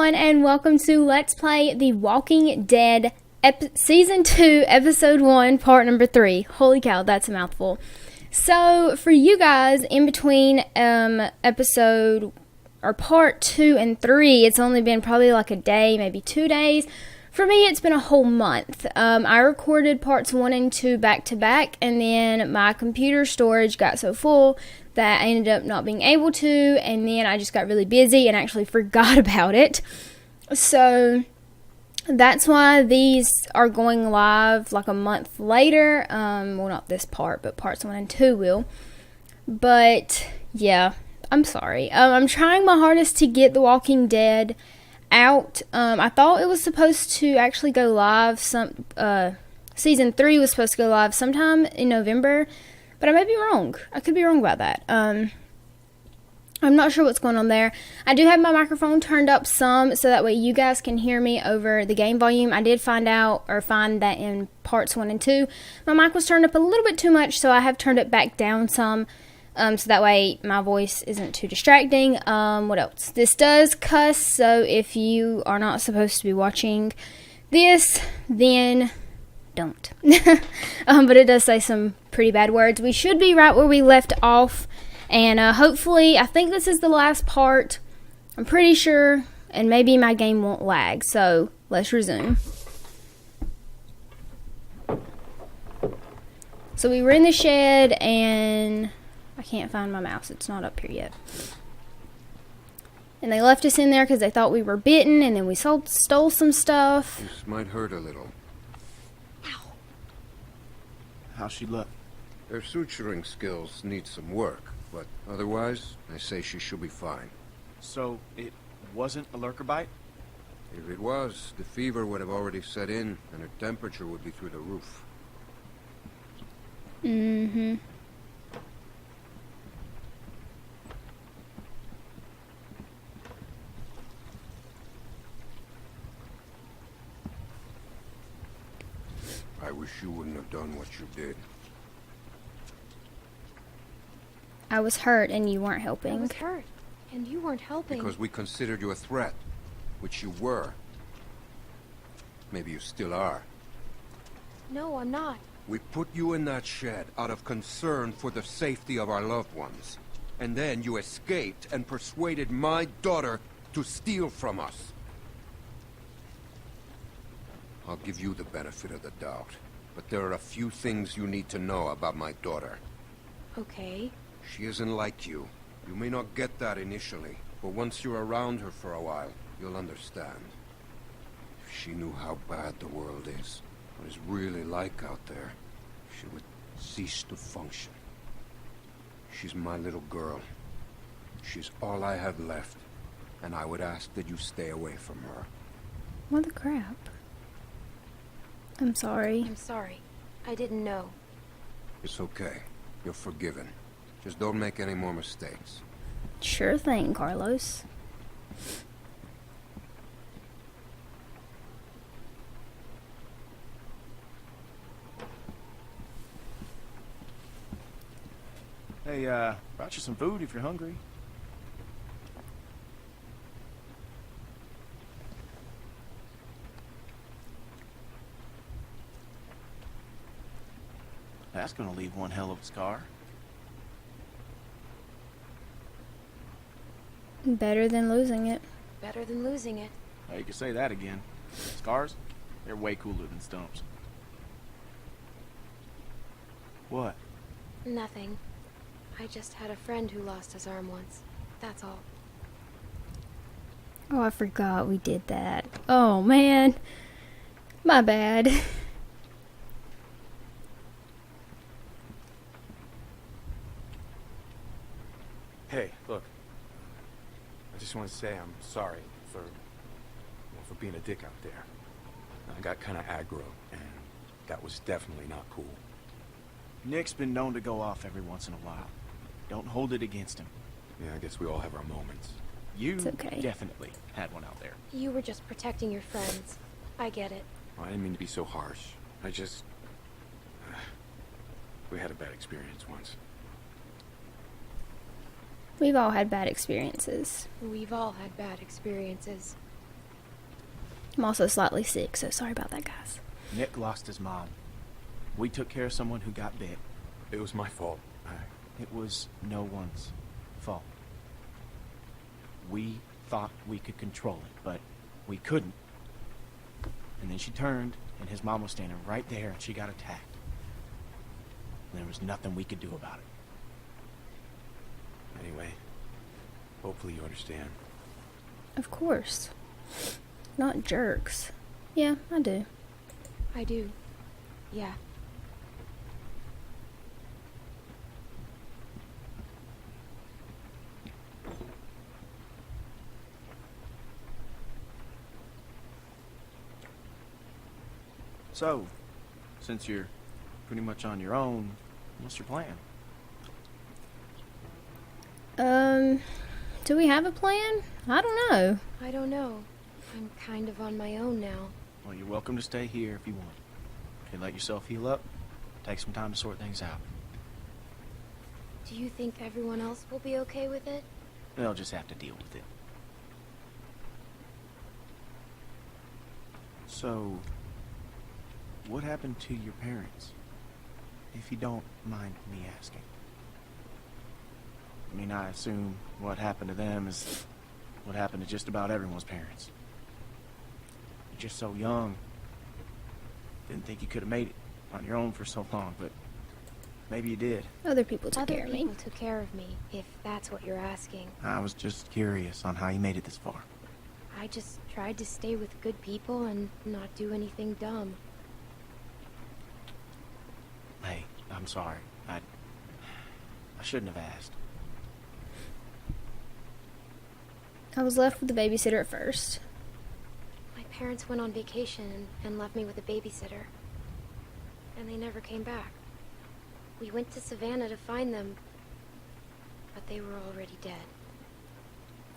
everyone, and welcome to Let's Play The Walking Dead Season 2, Episode 1, Part Number 3. Holy cow, that's a mouthful. So, for you guys, in between episode, or Part 2 and 3, it's only been probably like a day, maybe 2 days. For me, it's been a whole month. I recorded Parts 1 and 2 back to back, and then my computer storage got so full that I ended up not being able to, and then I just got really busy and actually forgot about it. So that's why these are going live like a month later. Well, not this part, but parts 1 and 2 will. But yeah, I'm sorry. I'm trying my hardest to get The Walking Dead out. I thought it was supposed to actually go live season 3 was supposed to go live sometime in November, but I may be wrong. I could be wrong about that. I'm not sure what's going on there. I do have my microphone turned up some, so that way you guys can hear me over the game volume. I did find that in parts 1 and 2, my mic was turned up a little bit too much, so I have turned it back down some, so that way my voice isn't too distracting. What else? This does cuss, so if you are not supposed to be watching this, then don't. But it does say some pretty bad words. We should be right where we left off, and hopefully, I think this is the last part. I'm pretty sure, and maybe my game won't lag, so let's resume. So we were in the shed, and I can't find my mouse. It's not up here yet. And they left us in there because they thought we were bitten, and then we stole some stuff. This might hurt a little. Ow. How's she look? Her suturing skills need some work, but otherwise, I say she should be fine. So, it wasn't a lurker bite? If it was, the fever would have already set in, and her temperature would be through the roof. Mm-hmm. I wish you wouldn't have done what you did. I was hurt and you weren't helping. I was hurt, and you weren't helping. Because we considered you a threat, which you were. Maybe you still are. No, I'm not. We put you in that shed out of concern for the safety of our loved ones. And then you escaped and persuaded my daughter to steal from us. I'll give you the benefit of the doubt, but there are a few things you need to know about my daughter. Okay. She isn't like you. You may not get that initially, but once you're around her for a while, you'll understand. If she knew how bad the world is, what it's really like out there, she would cease to function. She's my little girl. She's all I have left, and I would ask that you stay away from her. What the crap? I'm sorry. I'm sorry. I didn't know. It's okay. You're forgiven. Just don't make any more mistakes. Sure thing, Carlos. Hey, brought you some food if you're hungry. That's gonna leave one hell of a scar. Better than losing it. Better than losing it. Hey, you can say that again. Scars? They're way cooler than stumps. What? Nothing. I just had a friend who lost his arm once. That's all. Oh, I forgot we did that. Oh, man. My bad. Hey, look. I just want to say I'm sorry for being a dick out there. I got kind of aggro, and that was definitely not cool. Nick's been known to go off every once in a while. Don't hold it against him. Yeah, I guess we all have our moments. You It's okay. definitely had one out there. You were just protecting your friends. I get it. Well, I didn't mean to be so harsh. I just... we had a bad experience once. We've all had bad experiences. We've all had bad experiences. I'm also slightly sick, so sorry about that, guys. Nick lost his mom. We took care of someone who got bit. It was my fault. It was no one's fault. We thought we could control it, but we couldn't. And then she turned, and his mom was standing right there, and she got attacked. And there was nothing we could do about it. Anyway, hopefully you understand. Of course. Not jerks. Yeah, I do. I do. Yeah. So, since you're pretty much on your own, what's your plan? Do we have a plan? I don't know. I don't know. I'm kind of on my own now. Well, you're welcome to stay here if you want. Okay, let yourself heal up. Take some time to sort things out. Do you think everyone else will be okay with it? They'll just have to deal with it. So, what happened to your parents? If you don't mind me asking. I mean, I assume what happened to them is what happened to just about everyone's parents. You're just so young. Didn't think you could have made it on your own for so long, but maybe you did. Other people took Other care of me. people took care of me, if that's what you're asking. I was just curious on how you made it this far. I just tried to stay with good people and not do anything dumb. Hey, I'm sorry. I shouldn't have asked. I was left with the babysitter at first. My parents went on vacation and left me with a babysitter. And they never came back. We went to Savannah to find them, but they were already dead.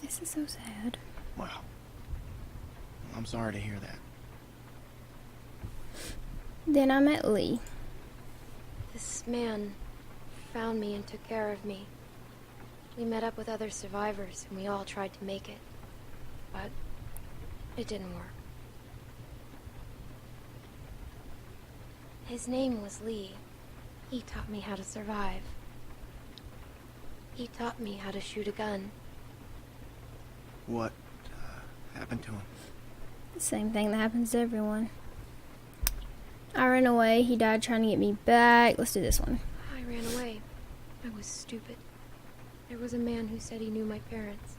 This is so sad. Wow. I'm sorry to hear that. Then I met Lee. This man found me and took care of me. We met up with other survivors, and we all tried to make it. But it didn't work. His name was Lee. He taught me how to survive. He taught me how to shoot a gun. What happened to him? The same thing that happens to everyone. I ran away. He died trying to get me back. Let's do this one. I ran away. I was stupid. There was a man who said he knew my parents.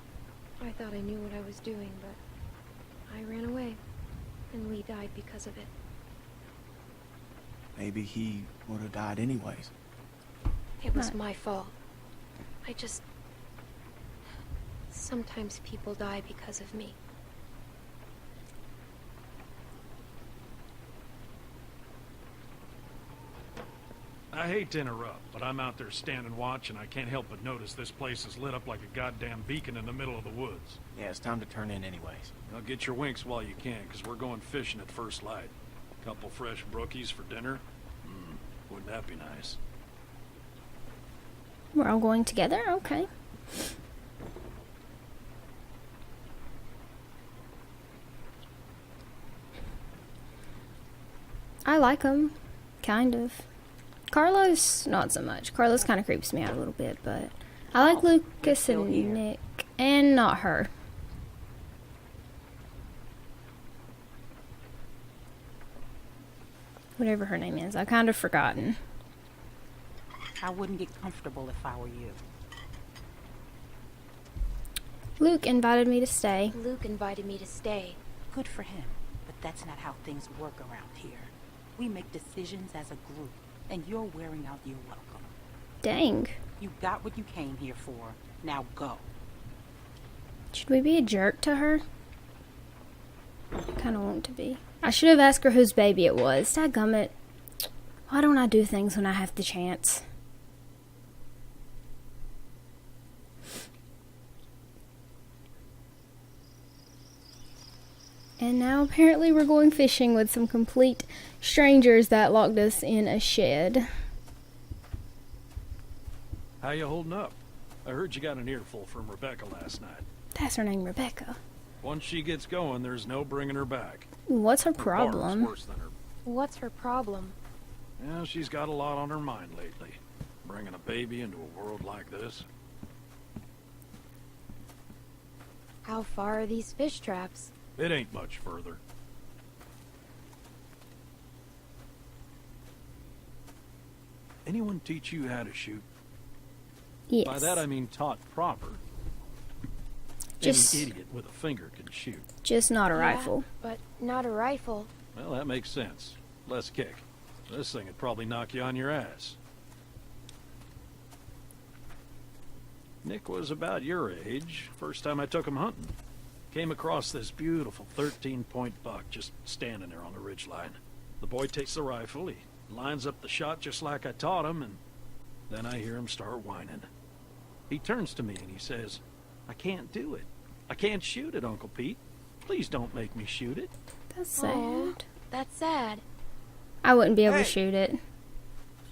I thought I knew what I was doing, but I ran away. And Lee died because of it. Maybe he would have died anyways. It was my fault. I just... Sometimes people die because of me. I hate to interrupt, but I'm out there standing watch and I can't help but notice this place is lit up like a goddamn beacon in the middle of the woods. Yeah, it's time to turn in anyways. Now get your winks while you can, because we're going fishing at first light. Couple fresh brookies for dinner? Wouldn't that be nice? We're all going together? Okay. I like him. Kind of. Carlos, not so much. Carlos kind of creeps me out a little bit, but I like Lucas and Nick. And not her. Whatever her name is. I've kind of forgotten. I wouldn't get comfortable if I were you. Luke invited me to stay. Luke invited me to stay. Good for him, but that's not how things work around here. We make decisions as a group, and you're wearing out your welcome. Dang. You got what you came here for. Now go. Should we be a jerk to her? Kind of want to be. I should have asked her whose baby it was. Dadgummit. Why don't I do things when I have the chance? And now apparently we're going fishing with some complete strangers that locked us in a shed. How you holding up? I heard you got an earful from Rebecca last night. That's her name, Rebecca. Once she gets going, there's no bringing her back. What's her Her bark's problem? worse than her. What's her problem? Yeah, she's got a lot on her mind lately. Bringing a baby into a world like this. How far are these fish traps? It ain't much further. Anyone teach you how to shoot? Yes. By that I mean taught proper. Just- Any idiot with a finger can shoot. Just not a Yeah, rifle. But not a rifle. Well, that makes sense. Less kick. This thing would probably knock you on your ass. Nick was about your age, first time I took him hunting. Came across this beautiful 13-point buck just standing there on the ridgeline. The boy takes the rifle, he lines up the shot just like I taught him, and then I hear him start whining. He turns to me and he says, "I can't do it. I can't shoot it, Uncle Pete. Please don't make me shoot it." That's Aw, sad. that's sad. I wouldn't be able to Hey. shoot it.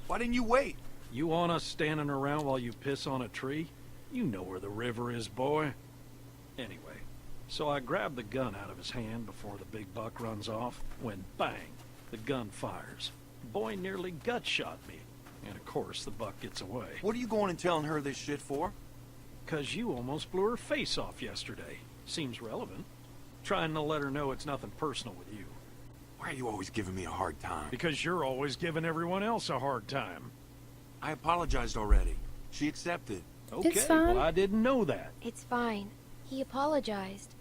Why didn't you wait? You want us standing around while you piss on a tree? You know where the river is, boy. Anyway, so I grabbed the gun out of his hand before the big buck runs off, when bang, the gun fires. Boy nearly gut shot me, and of course the buck gets away. What are you going and telling her this shit for? 'Cause you almost blew her face off yesterday. Seems relevant. Trying to let her know it's nothing personal with you. Why are you always giving me a hard time? Because you're always giving everyone else a hard time. I apologized already. She accepted. Okay, fine. well I didn't know that. It's fine. He apologized.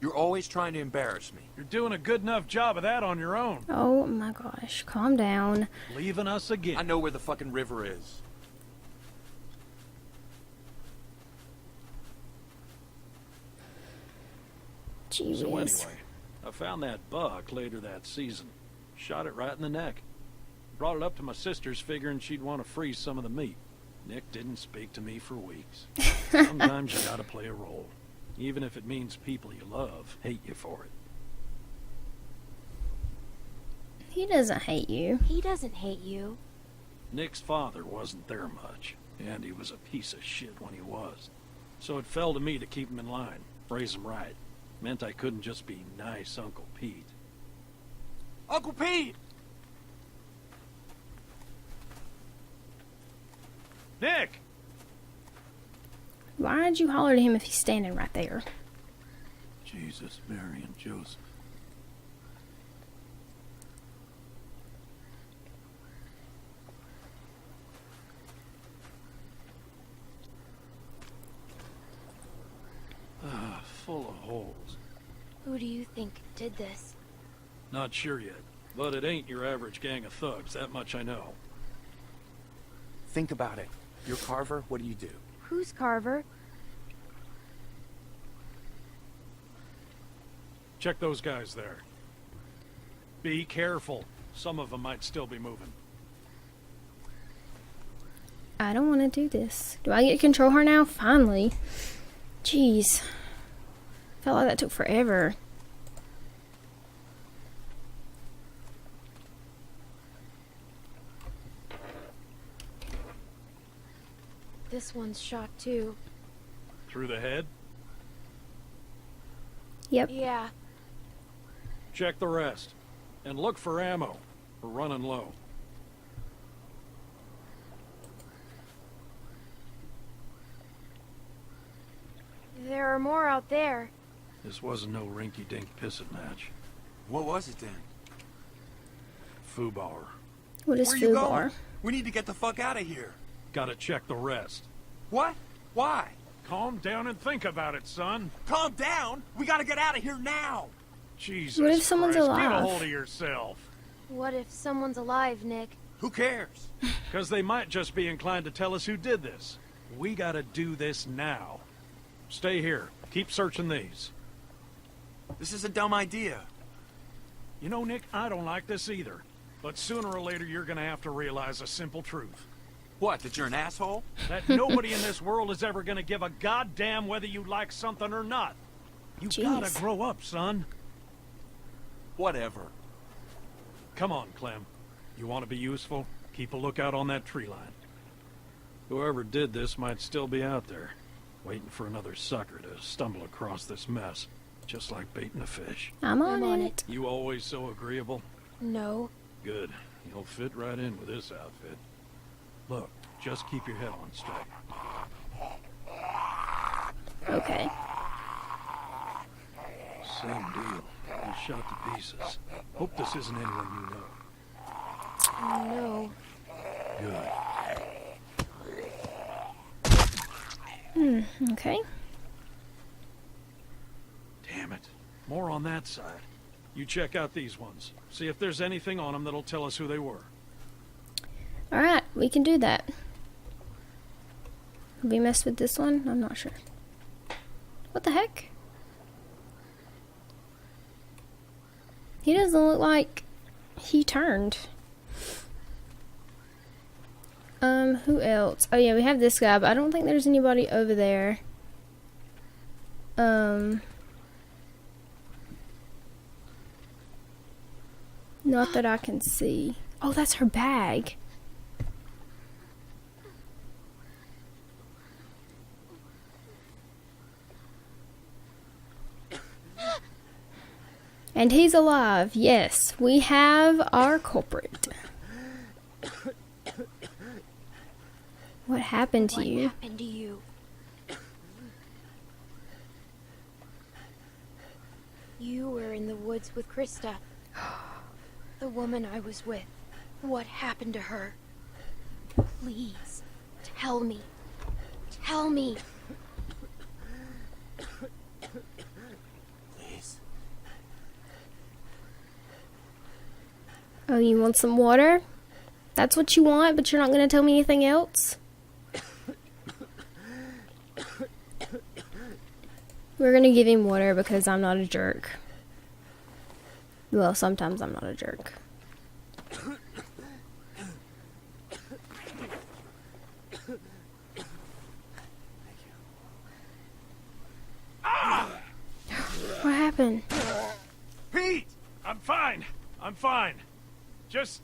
You're always trying to embarrass me. You're doing a good enough job of that on your own. Oh my gosh, calm down. Leaving us again. I know where the fucking river is. Jeez. So anyway, I found that buck later that season. Shot it right in the neck. Brought it up to my sister's figuring she'd want to freeze some of the meat. Nick didn't speak to me for weeks. Sometimes you gotta play a role. Even if it means people you love hate you for it. He doesn't hate you. He doesn't hate you. Nick's father wasn't there much, and he was a piece of shit when he was. So it fell to me to keep him in line, raise him right. Meant I couldn't just be nice Uncle Pete. Uncle Pete! Nick! Why'd you holler to him if he's standing right there? Jesus, Mary, and Joseph. Full of holes. Who do you think did this? Not sure yet, but it ain't your average gang of thugs, that much I know. Think about it. You're Carver, what do you do? Who's Carver? Check those guys there. Be careful. Some of them might still be moving. I don't want to do this. Do I get to control her now? Finally. Jeez. Felt like that took forever. This one's shot too. Through the head? Yep. Yeah. Check the rest. And look for ammo. We're running low. There are more out there. This wasn't no rinky-dink pissing match. What was it then? Foobar. What is Where you food going? bar? We need to get the fuck out of here. Gotta check the rest. What? Why? Calm down and think about it, son. Calm down. We gotta get out of here now. Jesus What if someone's Christ, get a alive? hold of yourself. What if someone's alive, Nick? Who cares? Because they might just be inclined to tell us who did this. We gotta do this now. Stay here. Keep searching these. This is a dumb idea. You know, Nick, I don't like this either. But sooner or later, you're gonna have to realize a simple truth. What, that you're an asshole? That nobody in this world is ever gonna give a goddamn whether you like something or not. You gotta Jeez. grow up, son. Whatever. Come on, Clem. You want to be useful? Keep a lookout on that tree line. Whoever did this might still be out there, waiting for another sucker to stumble across this mess. just like baiting a fish. I'm I'm on on it. it. You always so agreeable? No. Good. You'll fit right in with this outfit. Look, just keep your head on straight. Okay. Same deal. You're shot to pieces. Hope this isn't anyone you know. No. Good. Okay. Damn it. More on that side. You check out these ones. See if there's anything on them that'll tell us who they were. Alright, we can do that. Have we messed with this one? I'm not sure. What the heck? He doesn't look like he turned. Who else? Oh yeah, we have this guy, but I don't think there's anybody over there. Not that I can see. Oh, that's her bag. And he's alive. Yes, we have our culprit. What happened to What you? happened to you? You were in the woods with Krista. The woman I was with. What happened to her? Please, tell me. Tell me. Please. Oh, you want some water? That's what you want, but you're not going to tell me anything else? We're going to give him water because I'm not a jerk. Well, sometimes I'm not a jerk. What happened? Pete! I'm fine. I'm fine. Just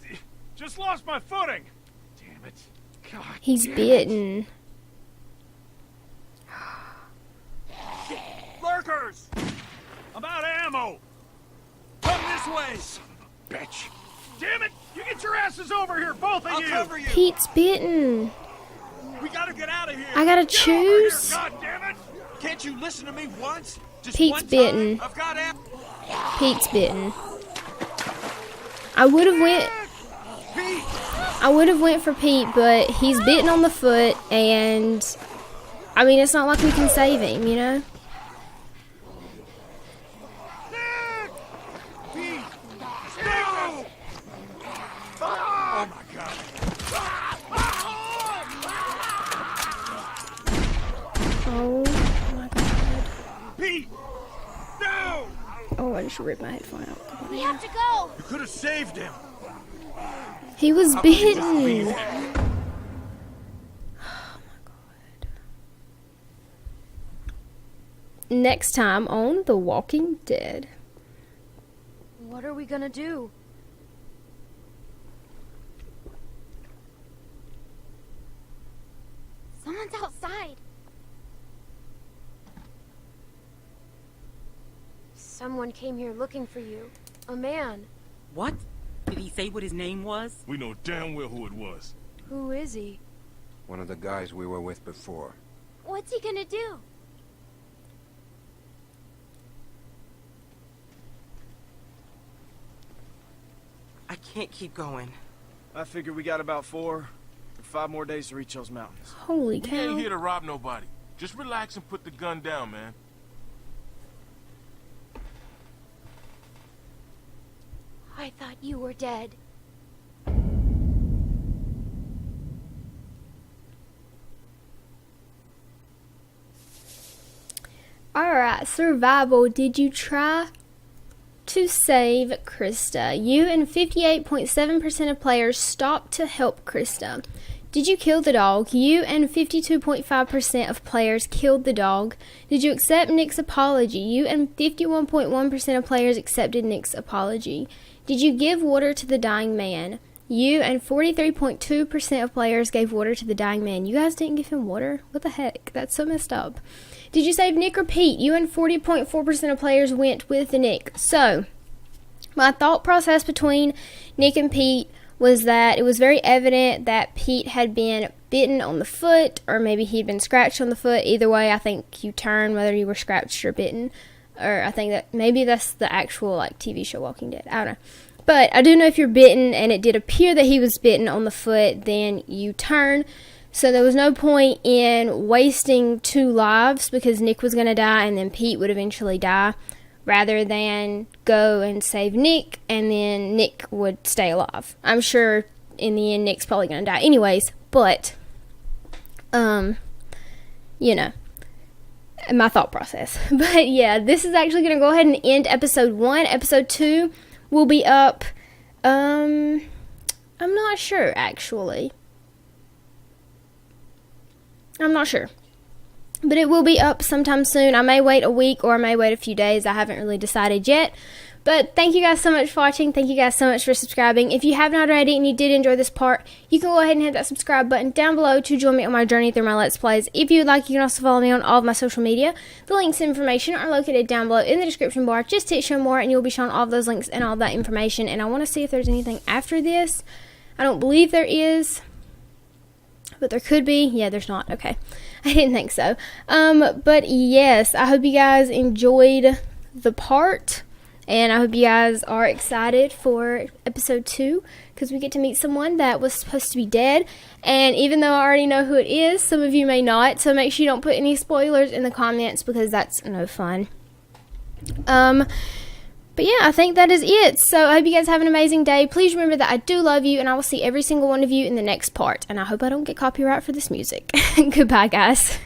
lost my footing. Damn it. God. He's damn it. bitten. Lurkers! I'm out of ammo. Come this way. Son of a bitch. Damn it! You get your asses over here, both of you! Cover you. Pete's bitten. We gotta get out of here. I gotta Get over here, choose. God damn it! Can't you listen to me once? Just Pete's one time? bitten. I've got Pete's bitten. I would have went for Pete, but he's bitten on the foot, and I mean, it's not like we can save him, you know? Pete! No! Oh my God! Oh my god. Pete! No! Oh, I just ripped my headphone out. We have to go. You could have saved him. He was How about you just bitten. leave him? Next time on The Walking Dead. What are we gonna do? Someone's outside. Someone came here looking for you. A man. What? Did he say what his name was? We know damn well who it was. Who is he? One of the guys we were with before. What's he gonna do? I can't keep going. I figure we got about 4 or 5 more days to reach those mountains. Holy We ain't cow. here to rob nobody. Just relax and put the gun down, man. I thought you were dead. Alright, survival. Did you try to save Krista? You and 58.7% of players stopped to help Krista. Did you kill the dog? You and 52.5% of players killed the dog. Did you accept Nick's apology? You and 51.1% of players accepted Nick's apology. Did you give water to the dying man? You and 43.2% of players gave water to the dying man. You guys didn't give him water? What the heck? That's so messed up. Did you save Nick or Pete? You and 40.4% of players went with Nick. So, my thought process between Nick and Pete was that it was very evident that Pete had been bitten on the foot, or maybe he'd been scratched on the foot. Either way, I think you turn whether you were scratched or bitten. Or I think that maybe that's the actual TV show Walking Dead. I don't know. But I do know if you're bitten and it did appear that he was bitten on the foot, then you turn. So there was no point in wasting 2 lives because Nick was going to die and then Pete would eventually die, rather than go and save Nick and then Nick would stay alive. I'm sure in the end Nick's probably going to die anyways, but, my thought process. But yeah, this is actually going to go ahead and end episode 1. Episode 2 will be up, I'm not sure actually. I'm not sure. But it will be up sometime soon. I may wait a week or I may wait a few days. I haven't really decided yet. But thank you guys so much for watching. Thank you guys so much for subscribing. If you have not already and you did enjoy this part, you can go ahead and hit that subscribe button down below to join me on my journey through my Let's Plays. If you would like, you can also follow me on all of my social media. The links and information are located down below in the description bar. Just hit show more and you'll be shown all of those links and all of that information. And I want to see if there's anything after this. I don't believe there is, but there could be. Yeah, there's not. Okay. I didn't think so. But yes, I hope you guys enjoyed the part. And I hope you guys are excited for episode 2, because we get to meet someone that was supposed to be dead. And even though I already know who it is, some of you may not. So make sure you don't put any spoilers in the comments, because that's no fun. But yeah, I think that is it. So I hope you guys have an amazing day. Please remember that I do love you, and I will see every single one of you in the next part. And I hope I don't get copyright for this music. Goodbye, guys.